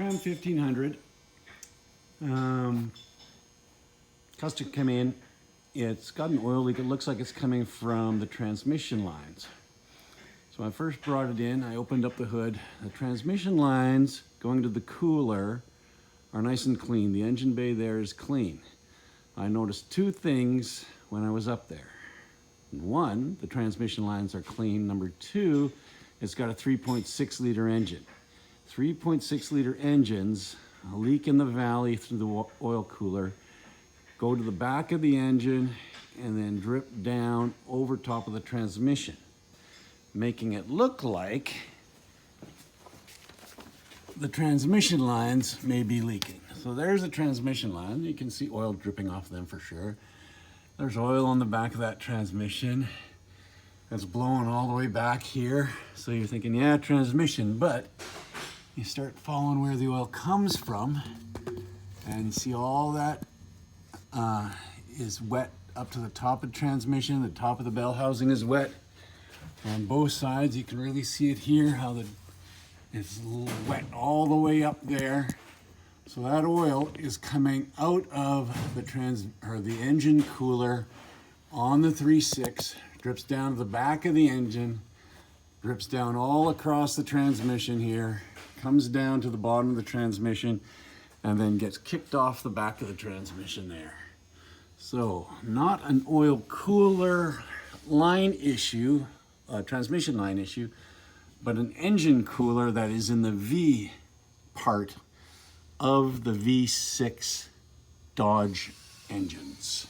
Ram 1500. Customer came in. It's got an oil leak. It looks like it's coming from the transmission lines. So when I first brought it in, I opened up the hood. The transmission lines going to the cooler are nice and clean. The engine bay there is clean. I noticed two things when I was up there. One, the transmission lines are clean. Number two, it's got a 3.6 liter engine. 3.6 liter engines, a leak in the valley through the oil cooler, go to the back of the engine and then drip down over top of the transmission, making it look like the transmission lines may be leaking. So there's the transmission line. You can see oil dripping off them for sure. There's oil on the back of that transmission. It's blowing all the way back here. So you're thinking, yeah, transmission, but you start following where the oil comes from and you see all that is wet up to the top of the transmission. The top of the bell housing is wet. On both sides, you can really see it here, how it's wet all the way up there. So that oil is coming out of the engine cooler on the 3.6, drips down to the back of the engine, drips down all across the transmission here, comes down to the bottom of the transmission, and then gets kicked off the back of the transmission there. So not an oil cooler line issue, transmission line issue, but an engine cooler that is in the V part of the V6 Dodge engines.